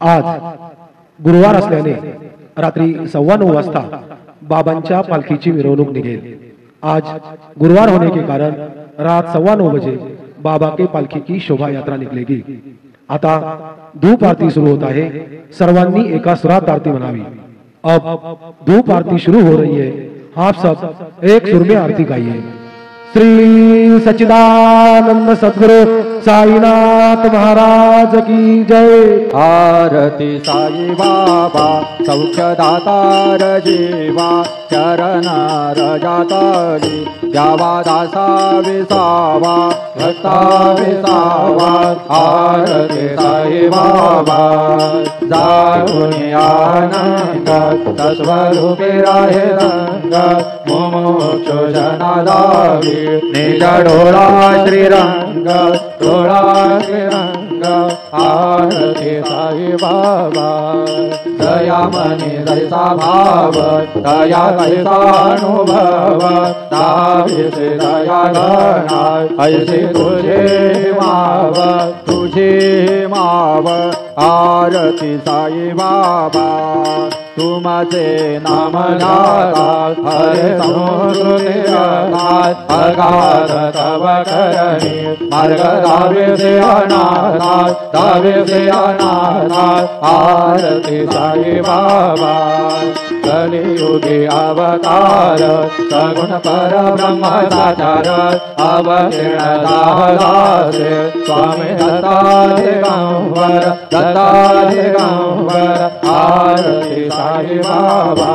आज गुरुवार असल्याने रात्री 9:15 वाजता बाबांच्या पालखीची मिरवणूक निघेल। आज गुरुवार होने के कारण रात 9:15 बजे बाबा के पालखी की शोभा यात्रा निकलेगी। आता धूप आरती शुरू होता है, सर्वांनी एका सुरात आरती मनावी। अब धूप आरती शुरू हो रही है, आप सब एक सुर में आरती गाइए। श्री सच्चिदानंद सद्गुरु साईनाथ महाराज की जय। आरती साई बाबा सौख्यदातार जीवा चरण रजातली द्यावा दासा विसावा भक्ता विसावा। आरती साई बाबा जाऊनी आनंद तस्वरूपे राहे रंग मोक्ष जनादावी निज डोळा श्रीरंग डोळा श्रीरंग। आरती साई बाबा दया मनी जैसा भाव दया कैसा अनुभव दाविसे दया गणा ऐसे तुझे माव। आरती साई बाबा तुमचे नाम गाता हरे संस्कृती अगाध तव करणी मार्ग दावे से अनाथ। आरती साई बाबा कलियुगी अवतार सगुण पर ब्रह्म साचार अवतीर्ण दासे स्वामी दत्तादिगंबर। आरती साई बाबा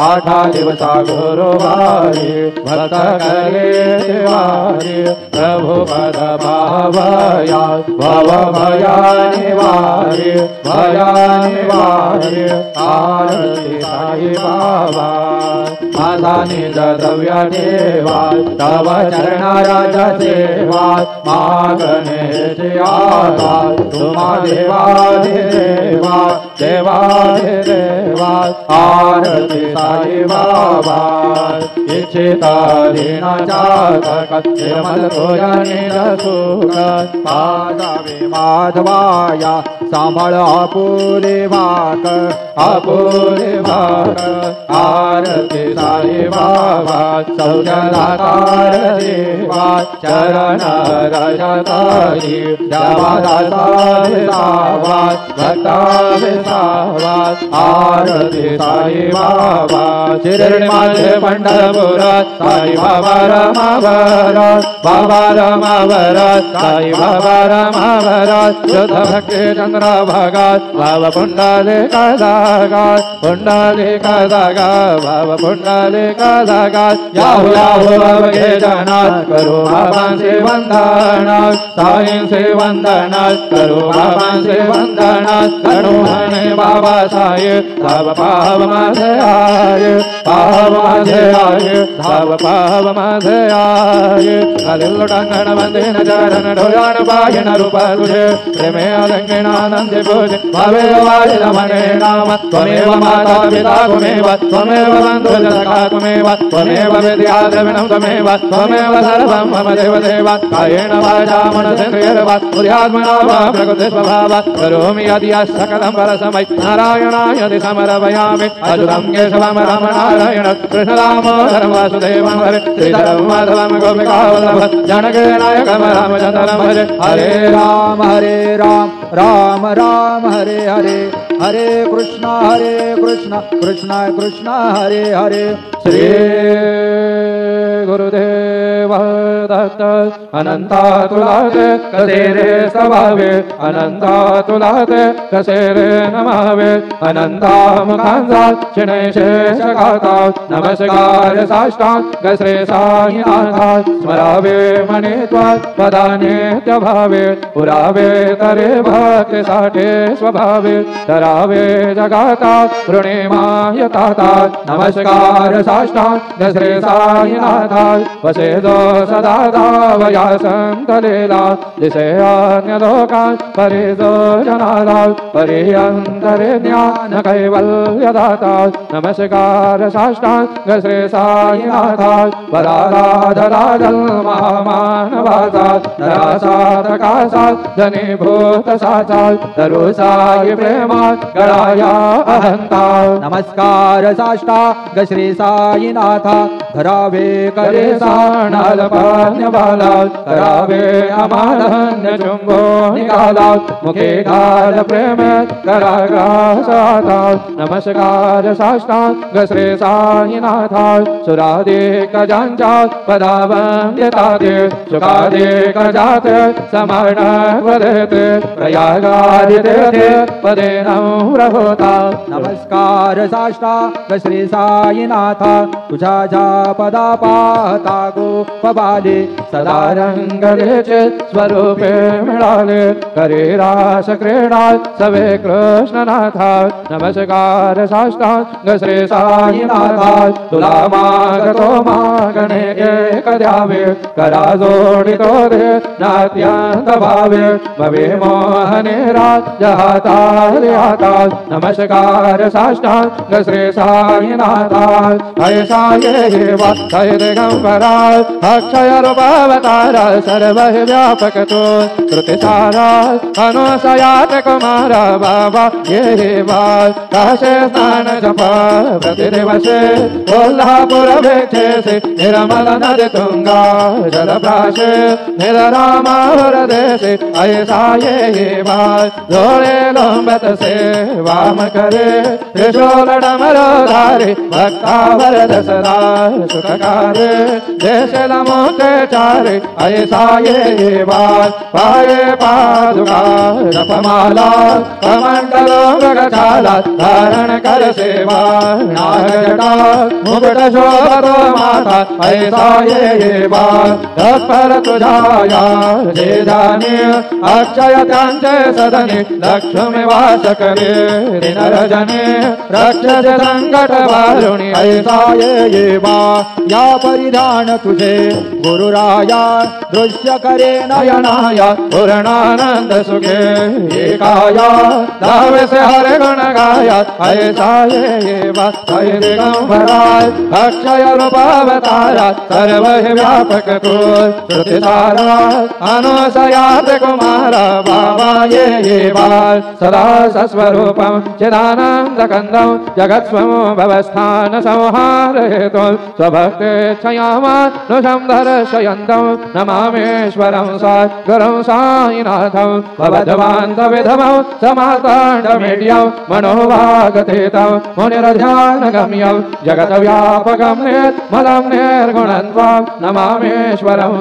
आठा दिवसा गुरुवारी भक्त करे देवारी प्रभु पद भावया भव भया निवारी आरती साई बाबा माझा निज द्रव्य देवा तव चरणाराज सेवा मागणे आला तुम्हा देवा आरती साई बाबा इच्छिता दीनाचा निर्मल सोयाने सुख पादावे माधवाया सांभाळ आपुले भाक आरती साई बाबा सौजनाकार देवा चरण रजतारी द्यावा दासा विसावा भक्ता विसावा। आरती साई बाबा शिरडी माझे पंढरपुरात साई बाबा रमावरात साई बाबा रमावरात शुद्ध भक्ती चंद्र भागात भाव पुंडलिका भाव पुंडलिका जागात याहू अवघे जनात करू बाबांचे वंदनात साईंचे वंदनात करू बाबांचे वंदनात करू म्हणे बाबा साई धाव पाव माझे आये धाव पाव माझे आये खालील लोटांगण वंदेन चरण ढोळ्यान पायन रूप तुझे प्रेमे अलंकणानंदे पूजे भावे वाजिल म्हणे नाम त्वमेव माता पिता त्वमेव बंधु सखा त्वमेव विद्या द्रविणं त्वमेव सर्वं मम देव कायेन वाचा मनसेन्द्रियर्वा बुद्ध्यात्मना वा प्रकृते स्वभावात् करोमि यदि सकलं परस्मै नारायणाय समर्पयामि। अच्युतं केशवं रामनारायण कृष्णदामोदरं वासुदेवं हरे श्रीधरं माधवं गोपिकावल्लभं जानकी नायकं रामचन्द्रं भजे। हरे राम राम राम हरे हरे हरे कृष्ण कृष्ण कृष्ण हरे हरे। श्री गुरुदेव दत्त अनंता तुलाते कसे रे स्वभावे अनंता तुलाते कसे रे नमावे अनंता मुखांचा चिणे शेष गाता नमस्कार साष्टांग श्री साईनाथ स्मरावे मने त्वात् पदाने भावे पुरावे तरे भक्ति साठे स्वभावे धरावे जगाता ऋणिमायताता नमस्कार साष्टांग श्री साईनाथ वसेदो सदा राधावया संतलीला दिसे अन्य लोकान् परिजो जनाला परियन्तरे ज्ञान कैवल्यदाता नमस्कार साष्टांग श्री साईनाथा वराराधराजल महामानवाचा नरासाधकासा धनीभूत साचा धरू साई प्रेमा गळाया अहंता नमस्कार साष्टांग श्री साईनाथा धरावे करे साणाल पान्यवाला करावे अमानन्य चुंबो निकाला मुखे घाल प्रेम कराग्रासाता नमस्कार साष्टांग श्री साईनाथा सुराधिक ज्यांच्या पदावंद्यताते सुखाधिक जाते समर्ण वदते प्रयागादिते पदे नम्र होता नमस्कार साष्टांग श्री साईनाथा तुझ्या ज्या पदा पाहता गोपबाले सदा रंगलेचे स्वरूपे मिळाले करे रास क्रीडा सवे कृष्णनाथा नमस्कार साष्टांग श्री साईनाथा तुला मागतो मागणे एक द्यावे करा जोडितो दे नात्यंत भावे भवे मोहने राज्य हाताले हाता नमस्कार साष्टांग श्री साईनाथा ऐसा ये वा दिगंबरा अक्षय रूपावतार सर्व व्यापक तो श्रुतिसारा अनुसयात कुमार बाबा ये बाल काशे स्नान जपा प्रतिदिवसे कोल्हापुर भेक्षेसे निर्मल नदी तुंगा जलप्राशे निरामावर देशे ऐसा ये बाल जोड़े लोंबत से वाम करे त्रिशूल डमरो धारे भक्तावर दसरा सुखकारे देश नमोते चारे ऐसा ये बाल पाये पादुका जपमाला कमंडलो गगचाला धारण कर सेवा नागजटा मुकुट शोभतो माता ऐसा ये बाल तत्पर तुझाया जे जाने अक्षय त्यांचे सदने लक्ष्मी वास करे दिन रजने रक्षज संकट वारुणी ऐसा ये बाल या परिधान तुझे गुरुराया दृश्य करे नयनाया पूर्णानंद सुखे एकाया दावे से हर गुण गाया ऐसा ये बात दिगंबरा अक्षय रूपावतारा सर्व व्यापक तो श्रुतिसारा अनुसयात कुमारा बाबा ये बाल सदा सस्वरूपम चिदानंद कंदम जगत्स्वमो भवस्थान संहार हेतु स्वभक्ते क्षयामानुषं दर्शयन्तं नमामेश्वरं गुरुं साईनाथं भवद्वान्तविधमं समाताण्डमीड्यं मनोभागतीतं मुनिरध्यानगम्यं जगद्व्यापकं निर्मलं निर्गुणत्वं नमामेश्वरं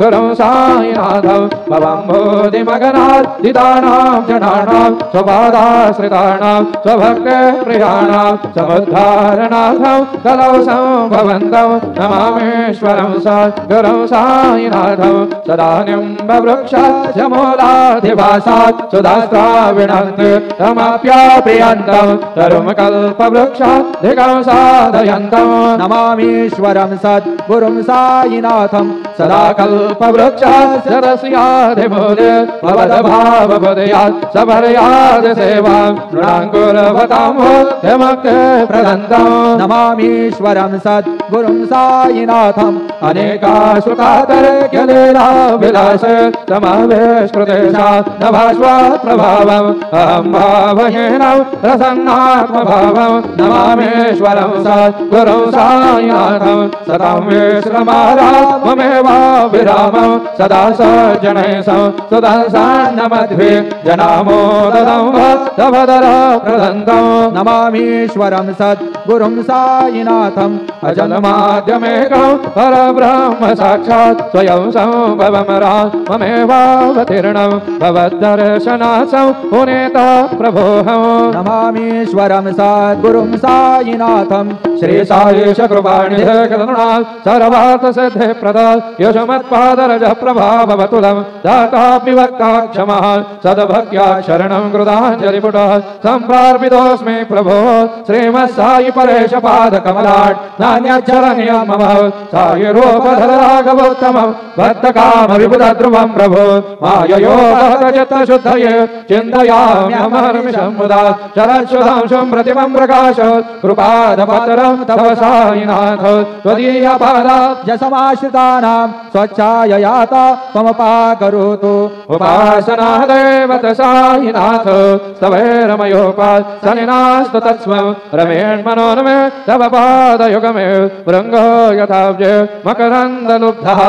गुरुं साईनाथं भवं बोधिमगनादितानां जनानां स्वपादाश्रितानां स्वभक्ते प्रियाणां समुद्धारणार्थं कलौ संभवन्तं नमामेश्वरं गुरुं साईनाथं सदा निम्बवृक्षस्य मूलाधिवासात् सुधास्त्राविणन्ति तमप्याप्रियन्तं तरुमकल्पवृक्षाधिकं साधयन्तं नमामीश्वरं सद्गुरुं साईनाथं सदा कल्पवृक्षस्य रस्याधिमूले भवद्भावबुदयात् सपर्याद सेवां नृणाङ्कुरभतां भूत्यमुक्ते प्रदन्तं नमामीश्वरं सद्गुरुं साईनाथं अनेकाश्रुतातर्क्यलीला विलास समावेशकृतेशा नभास्वात् प्रभावम् अहं भावहीनं प्रसन्नात्मभावं नमामेश्वरं सद्गुरुं साईनाथं सदां विश्रमाराममेवाभिरामं सदा सज्जनैः सुदर्शनमध्वे जनामोदं भक्तभदरा प्रदन्तं नमामीश्वरं सद्गुरुं साईनाथं अजलमाद्यमेकं परब्रह्म साक्षात् स्वयं संभवं राममेवावतीर्णं भवद्दर्शनासं पुनेता प्रभोऽहं नमामीश्वरं सद्गुरुं साईनाथं श्री साईश कृपानिधे करुणा सर्वार्थ सिद्धि प्रदा यशमत्पादरज प्रभाववतुलं दातापि वक्ता क्षमः सद्भक्त्या शरणं कृताञ्जलिपुटः सम्प्रार्पितोऽस्मि प्रभो श्रीमत्साई परेश पादकमलात् नान्यच्च शरण्यं मम साई रूपधर राघवोत्तमं भक्तकाम विबुध ध्रुवं प्रभो माययोगहत चित्तशुद्धये चिन्तयाम्यहमहर्निशं मुदा शरच्छुधांशं प्रतिमं प्रकाश कृपादपात्रं तव साईनाथ त्वदीयपादाब्जसमाश्रितानां स्वच्छाययाता त्वमुपाकरोतु उपासना देवत साईनाथ स्तवैरमयोपासनिनास्तु तत्स्वं रमेण्मनोन्मे तव पादयुगमे भृङ्गो यथाब्जे मकरन्दलुब्धः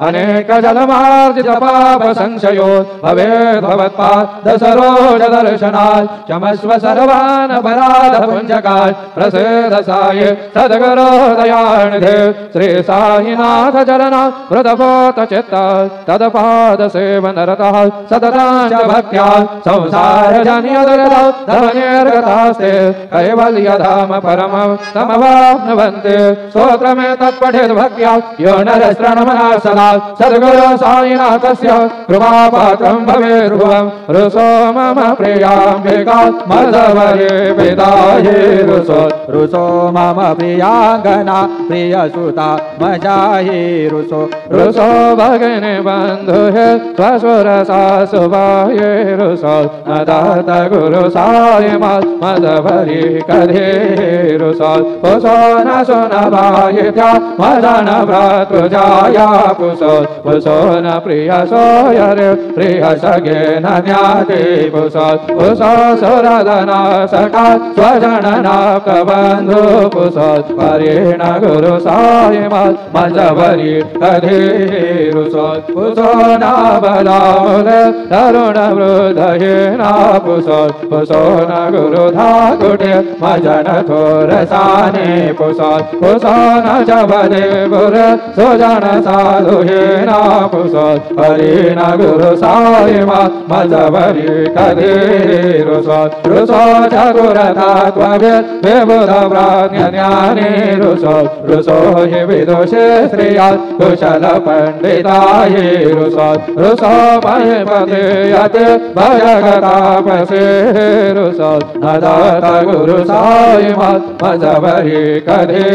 अनेकजलमार्जितपापसंशयो भवेद्भवत्पादसरोजदर्शनात् क्षमस्व सर्वान् अपराधपुञ्जकात् प्रसीद साई सद्गुरो दयानिधे श्री साईनाथ चरणा हृदपोतचित्ता तत्पादसेवनरतः सतताञ्च भक्त्या संसारजन्यदुरितौ धवनिर्गतास्ते कैवल्यधाम परमं समवाप्नुवन्ति स्तोत्रमेतत्पठेत् भक्त्या यो नरस्तृणमनः सदा सद्गुरो साईनाथस्य कृपापात्रं भवेद्भुवं रुसो मम प्रियाम्बिका मदवरे विदाये रुसो मम प्रियाङ्गना प्रियसुता मजाये रुसो भगिनी बन्धुहे स्वसुरसा सुभाये रुसो नदात गुरु साई मदवरी कधे रुसो पुसो न सुनभायित्या मदन भ्रातृजाया पुसो न प्रिय सोयरे प्रिय सगे न ज्ञाते पुसो सुरदना सखा स्वजननाक बन्धु पुसो परेण गुरु साई मजवरी कधे रुसो न बलामुले तरुण वृद्धये न पुसो न गुरुधा कुटे मजन थोरसाने पुसो न जबदे गुर सुजन साधुहे न पुसो परेण गुरु साई मजवरी कधे रुसो चतुरता त्वगे विबुध प्राज्ञाने रुसो हि विदुषे श्रिया कुशल पंडिताये रुसो मयपते यते भयगतापसे रुसो नदात गुरु साई मजवरी कधे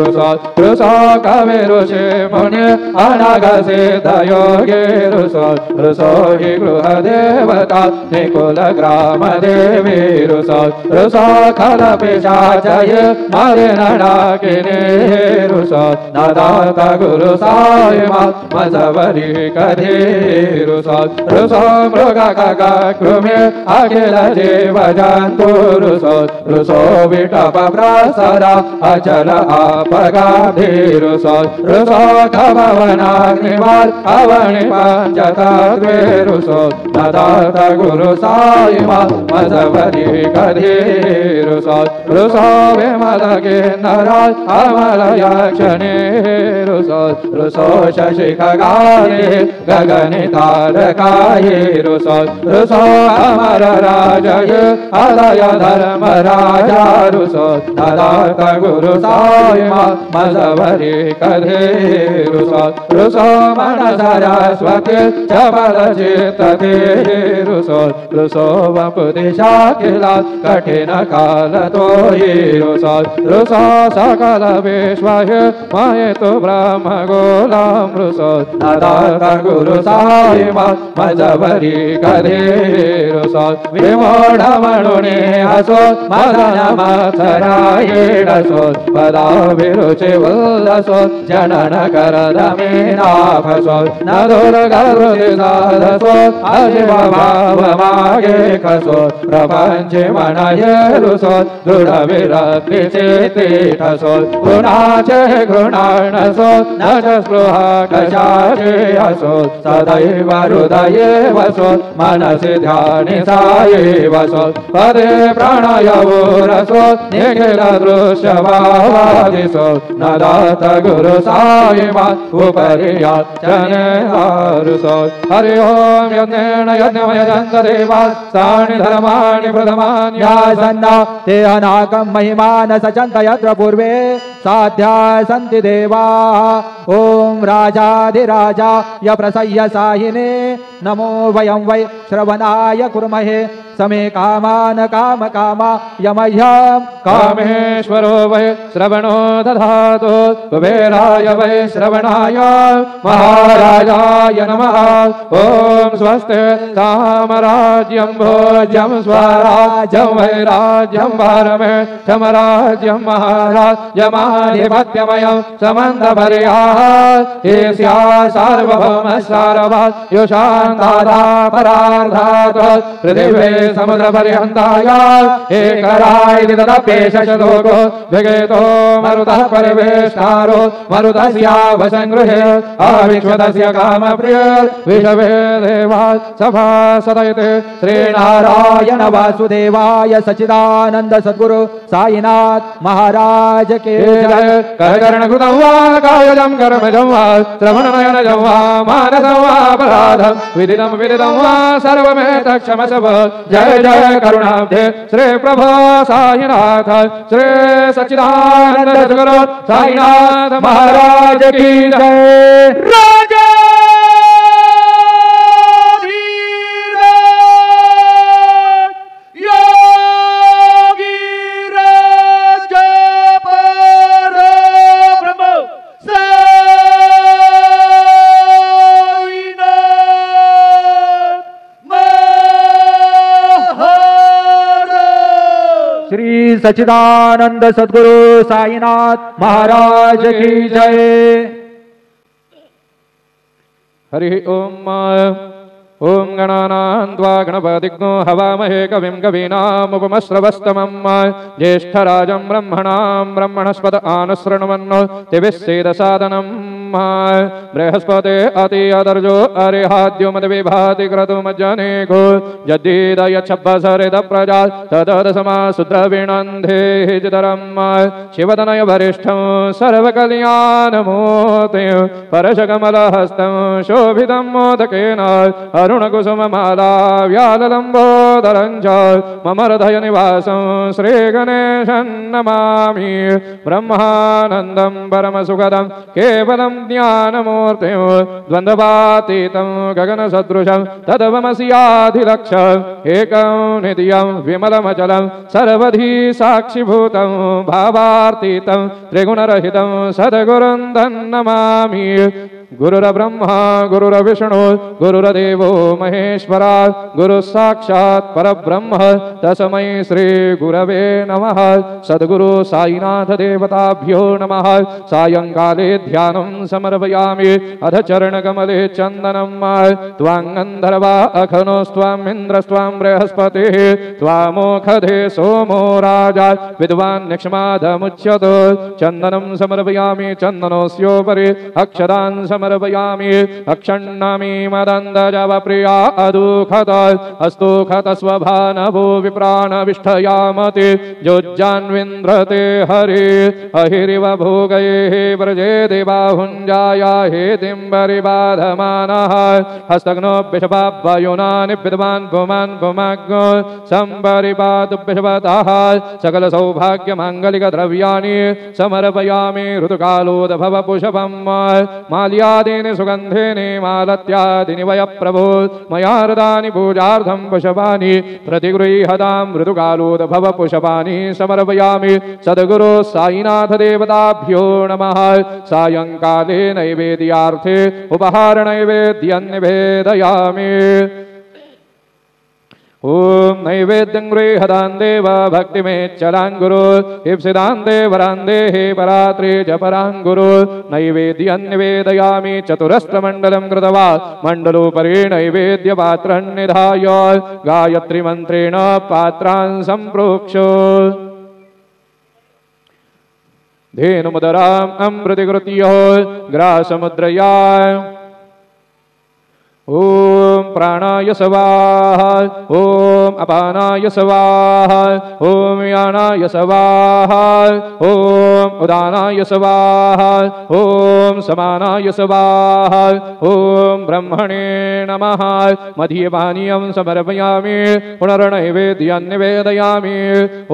रुसो कविरुषे मुनि अनगसे दयोगे रुसो हि गृहदेवता निकुल ग्राम देवी रुसो खल पिशाचय मरिनडाकिने रुसो नदात गुरु साई मजवरी कधे रुसो मृग गग कृमि अखिल जीव जन्तु रुसो विटप प्रसरा अचल आपगाधि रुसो खभवनाग्निवाल अवनि पंचतत्वे रुसो नदात गुरु साई मजवरी कधे रुसो विमलगे नराज अमल यक्षणे रुसो शशि खगाने गगनि तारकाये रुसो अमर राजय अदय धर्म राजा रुसो नदात गुरु साई मजवरी कधे रुसो मन सरस्वती चपल चित्तते रुसो वपुदिशा किला कठिन काल तोयि रुसो सकल विश्वहे महेतु ब्रह्म गोलां रुसो नदात गुरु साई मजवरी कधे रुसो विमोढ मणुने हसो मदन मथराये रसो पदा विरुचि उल्लसो जनन करदमेनाभसो न दुर्गरुदिदाधसो अजिव भाव मागे खसो प्रपञ्चे मनये रुसो दृढ विरक्ति चेतिठसो गुणाचे घृणाणसो न च स्पृहा कशाचे हसो सदैव हृदये वसो मनसि ध्यानि साये वसो पदे प्रणयवो रसो निखिल दृश्य भावादिसो नदात गुरु साई उपरि याचने रुसो हरि ओम यज्ञेन यज्ञमय देवा साणि धर्माणि प्रथमान्यासन्ना ते अनाकं महिमान सचन्त यत्र पूर्वे साध्या सन्ति देवाः ओम राजाधिराजा य प्रसह्य साहिने नमो वयं वै श्रवणाय कुर्महे समे कामान काम कामा यमह्यं कामेश्वरो वै श्रवणो दधातु कुबेराय वै श्रवणाय महाराजाय नमः। ओम स्वस्ति सामराज्यं भोज्यं स्वराज्यं वैराज्यं भारमेष्ठमराज्यं महाराज्यमाधिपत्यमयं समन्तपर्याः एस्या सार्वभौमसारभात् युशान्तादापरार्धात् पृथिवे समुद्रपर्यन्ताय एकराय तदप्येषलोको जगेतो मरुतः परिवेष्टारो मरुतस्यावसङ्गृहे अविश्वतस्य कामप्रिय विषवे देवात् सभासदयते श्रीनारायण वासुदेवाय सच्चिदानंद सद्गुरु साईनाथ महाराज के जय। करकर्णकृतं वा कायजं कर्मजं वा श्रवणनयनजं वा मानसं वा अपराधं विदितं वा सर्वमेतत्क्षमस्व। जय जय करुणाब्धे श्री प्रभो साईनाथ श्री सच्चिदानंद सद्गुरु साईनाथ महाराज की जय। राजा श्री सच्चिदानंद सद्गुरु साईनाथ महाराज की जय। हरि ओम। ओम गणानां त्वा गणपतिग्नो हवामहे कविं कवीनामुपमश्रवस्तमं ज्येष्ठराजं ब्रह्मणां ब्रह्मणस्पत आनुसृण्वन्नो दिविस्सेदसादनं बृहस्पते अति अदर्जो अरिहाद्यो मदविभाति क्रतुमज्जनेको जद्दीदयच्छब्बसरिद प्रजा तदसमासुद्रविणन्धे हिजदरं शिवतनय वरिष्ठं सर्वकल्याणमूर्तिं परशकमलहस्तं शोभितं मोदकेन अरुणकुसुममाला व्याललम्बोदरं च मम हृदयनिवासं श्रीगणेशं नमामि। ब्रह्मानन्दं परमसुखदं केवलं ज्ञानमूर्तिं द्वन्द्वातीतं गगनसदृशं तदवमस्याधिलक्ष्यम् एकं नित्यं विमलमचलं सर्वधी साक्षिभूतं भावार्तीतं त्रिगुणरहितं सद्गुरुं नमामि। गुरुर्ब्रह्मा गुरुर्विष्णु गुरुर्देवो महेश्वरा गुरुः साक्षात् परब्रह्म तस्मै श्री गुरवे नमः। सद्गुरु साईनाथ देवताभ्यो नमः। सायंकाले ध्यानं समर्पयामि अध चरणकमले चन्दनं त्वाङ्गन्धर्वा अखनोस्त्वामिन्द्रस्त्वां बृहस्पतिः त्वामोखधे सोमो राजा विद्वान् निक्ष्मादमुच्यत। चन्दनं समर्पयामि चन्दनस्योपरि अक्षदान् समर्पयामि अक्षण्णामि मदन्दजवप्रिया अदुःखत अस्तुखत स्वभानभो विप्राणविष्ठयामति जोज्जान्विन्द्रते हरि अहिरिव भोगैः व्रजे देवाहुञ्जाया हेतिम्बरिबाधमानः हस्तग्नो विषपावयुनानि विद्वान् पुमान् पुमाग्नो सम्परिपातुभिषपतः सकलसौभाग्यमाङ्गलिकद्रव्याणि समर्पयामि ऋतुकालोद्भव पुष्पं माल्यादीनि सुगन्धेनि मालत्यादीनि वय प्रभो मया हृदानि पूजार्थं पुष्पाणि प्रतिगृह्यतां ऋतुकालोद्भव पुष्पाणि समर्पयामि। सद्गुरो साईनाथ देवताभ्यो नमः। सायंकाले नैवेद्यार्थे उपहार नैवेद्यं निवेदयामि। ओम नैवेद्यं गृह्यतां देव भक्तिमेच्छलां गुरु इप्सितां देवरां देहि परात्रे च परां गुरु नैवेद्यं निवेदयामि। चतुरस्रमण्डलं कृत्वा मण्डलोपरि नैवेद्यपात्रं निधाय गायत्रीमन्त्रेण पात्रान् सम्प्रोक्ष्य धेनुमुदराम् अमृतिकृत्य ग्रासमुद्रया ओम प्राणाय स्वाहा ओम अपानाय स्वाहा ओम यानाय स्वाहा ओम उदानाय स्वाहा ओम समानाय स्वाहा ओम ब्रह्मणे नमः। मध्यपानीयं समर्पयामि पुनर्नैवेद्यं निवेदयामि।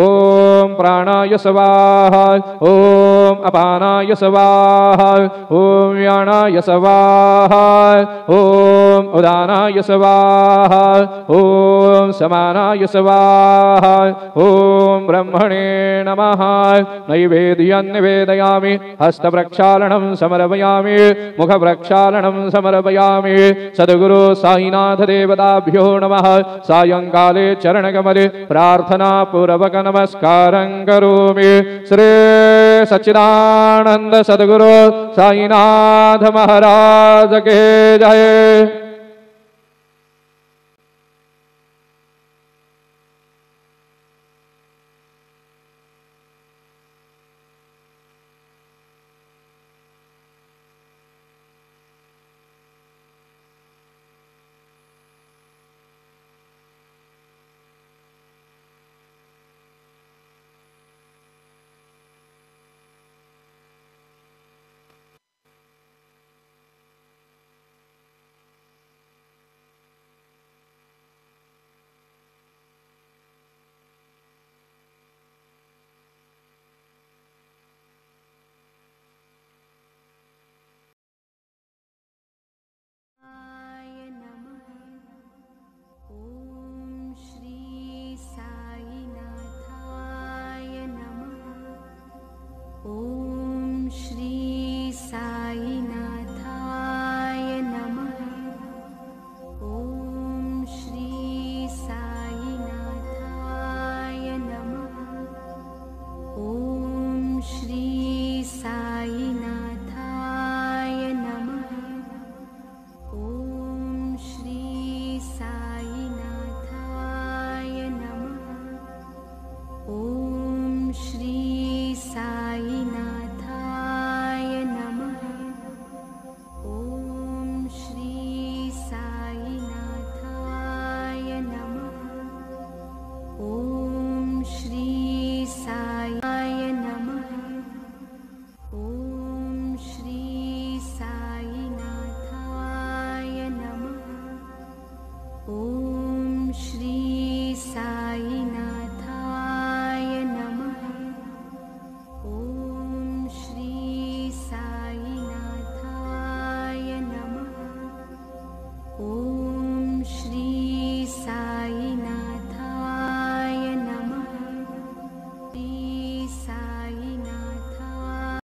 ओम प्राणाय स्वाहा ओम अपानाय स्वाहा ओम यानाय स्वाहा ओम उदानाय स्वाहा ओम समानाय स्वाहा ओम ब्रह्मणे नमः नैवेद्यं निवेदयामि हस्तप्रक्षालनं समर्पयामि मुखप्रक्षालनं समर्पयामि सद्गुरु साईनाथ देवताभ्यो नमः सायंकाले चरणकमले प्रार्थना पूर्वक नमस्कारं करोमि श्री सच्चिदानंद सद्गुरु साईनाथ महाराज के जय।